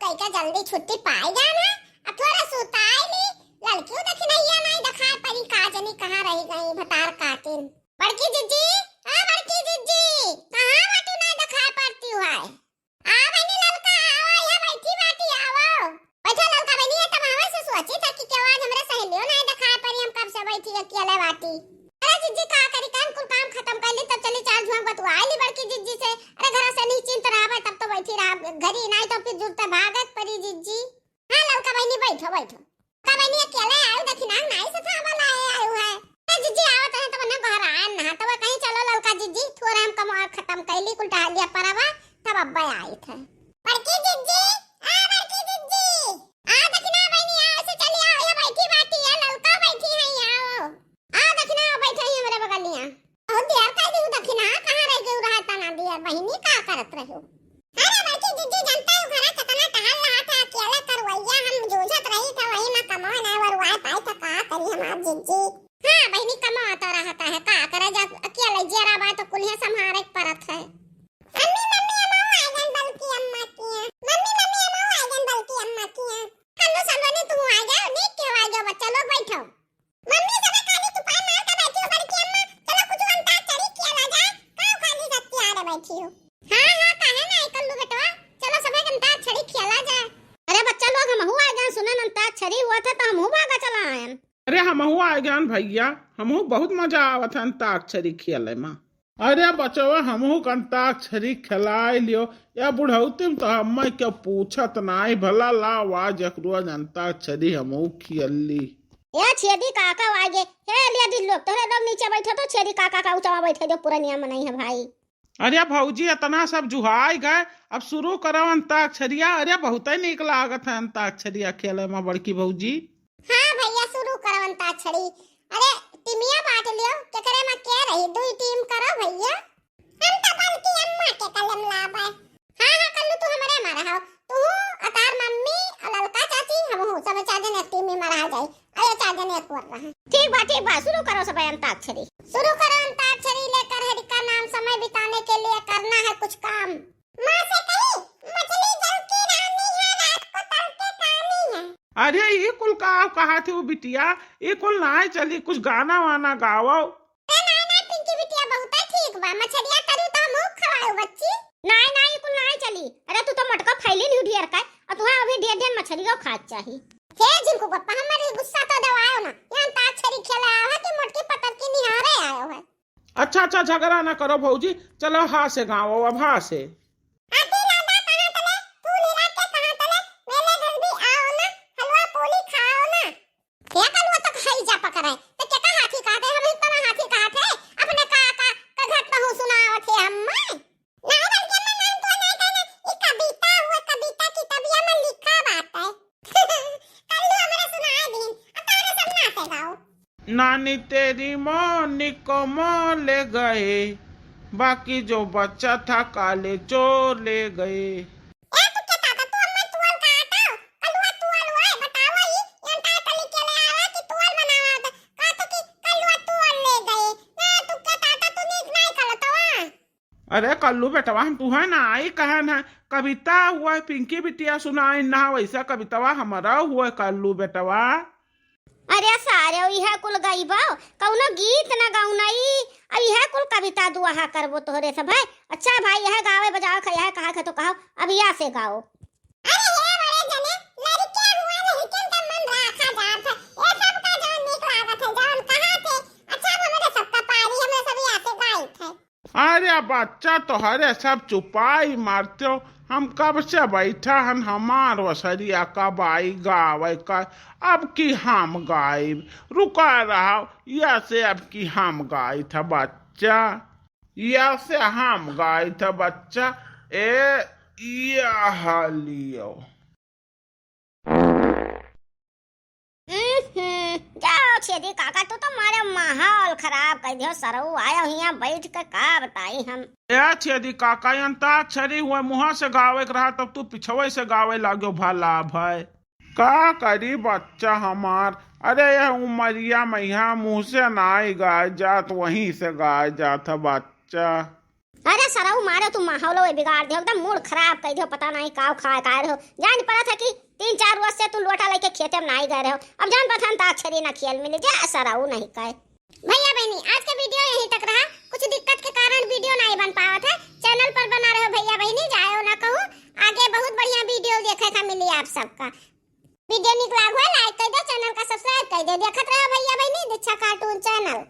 कई का जल्दी छुट्टी पाई जाना। अब थोड़ा सुताई ली लड़कियों देखी नहीं नहीं दिखा परी का जनी कहां रही गई भतार कातिल। बड़की जिज्जी, हां बड़की जिज्जी, कहां बाटी नहीं दिखा पड़ती है। आ बनी ललका आओ यहां बैठी बाटी आओ। बैठा ललका बनी है तब हवा से सोची था कि क्या आज हमरे सहेलियों नहीं दिखा परी हम कब से बैठी अकेले बाटी। अरे जिज्जी का करी कुल काम खत्म कर ली तब चली चार झुआ बतवाई ली बड़की जिज्जी से। अरे घर से निश्चिंत रहा तब तो बैठी रहा घरी नहीं तो फिर जुड़ते भागत परी जिज्जी। हां ललका बहनी बैठो बैठो। का बहनी अकेले आयो देखी ना नहीं से था वाला आयो है। ए जिज्जी आवत है तब न घर आए ना तब कहीं चलो ललका जिज्जी थोड़ा हम काम और खत्म कर ली कुल टहलिया परवा तब अब्बा आई थे। बड़की जिज्जी, आ बड़की जिज्जी, आ देखी ना बहनी आओ से चली आओ ये बैठी बाटी है ललका बैठी है आओ। आ देखी ना बैठे ही मेरे बगलिया। बहुत देर का दी देखी ना कहां रह गई रहा तना दिया बहनी का करत रहो। अरे बड़की जिज्जी जानता है घर कितना टहल रहा था अकेले करवैया हम जूझत रही था वही ना कमाए ना वरवाए पाई था का करी हम आप जिज्जी। हां बहनी कमाता रहता है का करे जब अकेले जरा बा तो कुल्हे संभारे परत है। मम्मी मम्मी अम्मा आगन बल्कि अम्मा किया मम्मी मम्मी अम्मा आगन बल्कि अम्मा किया कन्नो समझने तू आ जाओ नहीं क्यों आ जाओ बच्चा लोग बैठो। मम्मी सब खाली तूफान मार के बैठी हो बड़की अम्मा चलो कुछ अंता चढ़ी खेला जाए काऊ खाली सत्ती आ रहे बैठी हो। हां हां काहे ना कल्लू बेटा चलो सब अंता चढ़ी खेला जाए। अरे बच्चा लोग हम हुआ गए सुनन अंता चढ़ी हुआ था तो हम भागा चला आए। अरे हमहू आ गए भैया हमहू बहुत मजा आवत है अंताक्षरी खेले में। अरे बचवा हमहू अंताक्षरी खिलाई लियो या बुढ़ौती तो हम क्या पूछत नाई भला लावा जकरो अंताक्षरी हमहू खेलली। या छेदी काका आगे हे ले दी लोग तोरे लोग नीचे बैठे तो छेदी काका का ऊंचा बैठे जो पूरा नियम नहीं है भाई। अरे भौजी इतना सब जुहाई गए अब शुरू करो अंताक्षरिया। अरे बहुत ही निक लागत है अंताक्षरिया खेले में बड़की भौजी। हां भैया शुरू करो अंताक्षरी। अरे टीमिया बांट लियो के करे में के रही दुई टीम करो भैया। हम तो बल्कि अम्मा के कलम लाबे। हां हां कल्लू तू हमरे मारा हो तू अतार मम्मी और ललका चाची हम हो सब चार जन एक टीम में मारा जाए। अरे चार जन एक कर रहा है। ठीक बा शुरू करो सब अंताक्षरी। शुरू करो अंताक्षरी लेकर हरि का नाम समय बिताने के लिए करना है कुछ काम। मां से कही मछली जल की रानी है रात को तल के कहानी है। अरे ये कुल कहा थे वो बिटिया ये कुल ना चली कुछ गाना वाना गाओ। ना पिंकी बिटिया बहुत ठीक बा मछलिया करू तो मुंह खवाओ बच्ची। नहीं कुल नहीं चली। अरे तू तो मटका फैली नहीं ढेर का और तू अभी ढेर मछली को खा चाहिए। हे जिनको पप्पा हमारे गुस्सा तो दबाओ ना यहां ताक्षरी खेला है कि मटकी पटक के निहारे आयो है। अच्छा झगड़ा ना करो भौजी चलो हा से गाओ अब हा से। आती राधा कहां तले फूल इलाके कहां तले मेले घर भी आओ ना हलवा पूरी खाओ ना। ये कलवा तक खाई जा पकड़े तो क्या हाथी काटे हम इतना हाथी काटे अपने काका का घर पे हो सुनाओ थे अम्मा। नहीं बल्कि अम्मा नाम तो नहीं कहना ये कविता हुआ कविता की तबिया में लिखा बात है। कल्लू हमरे सुनाए दिन अब तारे सब नाचे गाओ। नानी तेरी मोनी को मोह ले गए बाकी जो बच्चा था काले चोर ले गए। ए तू क्या ताता तू अम्मा तुअल का आता कल्लुआ तुअल हुआ है बताओ ये यंता कली के ले आवा कि तुअल बनावा का तो कि कल्लुआ तुअल ले गए ना तू क्या ताता तू नहीं करतवा। अरे कल्लू बेटवा हम तू है ना आई कहन है कविता हुआ पिंकी बिटिया सुनाई ना वैसा कवितावा हमारा हुआ कल्लू बेटवा। अरे सारे यह कुल गईबो कौनो गीत ना गाऊ नहीं अब यह कुल कविता दुआ करबो तोहरे से भाई। अच्छा भाई यह गावे बजाओ यह कहा के तो कहो अब या से गाओ। अरे हे बड़े जने लड़के हुआ नहीं के तो मन रखा जात है ये सब का जो निक लागत है जौन कहा थे। अच्छा हमरे सबका पारी हमें सब या से गाई थे। अरे बच्चा तो हरे सब चुपाई मारते हो हम कब से बैठा हन हमार वसरिया कब आई गावे का अब की हम गायब रुका रहा या से अब की हम गाय था बच्चा या से हम गाय था बच्चा ए या लियो। जाओ छेदी काका तू तो मारे माहौल खराब कर दियो सरऊ आयो हिया बैठ के का बताई हम। ए छेदी काका अंताक्षरी हुए मुहा से गावे रहा तब तू पिछवे से गावे लागो भला भाई का करी बच्चा हमार। अरे यह उमरिया मैया मुंह से ना गाय जात वहीं से गाय जात बच्चा। अरे सराऊ मारो तुम माहौल बिगाड़ दो एकदम मूड खराब कर दो पता नहीं काव खा रहे हो जान पड़ा था कि 3-4 वर्ष से तुम लोटा लेके खेते में नहीं गए रहे हो अब जान पता था अक्षरी ना खेल मिले जा सराऊ नहीं कहे भैया बहनी आज का वीडियो यहीं तक रहा कुछ दिक्कत के कारण वीडियो नहीं बन पाया था चैनल पर बना रहे हो भैया बहनी जाओ ना कहूँ आगे बहुत बढ़िया वीडियो देखे का मिली आप सबका वीडियो निकला हुआ लाइक कर दो चैनल का सब्सक्राइब कर दो देखते रहो भैया बहनी दीक्षा कार्टून चैनल।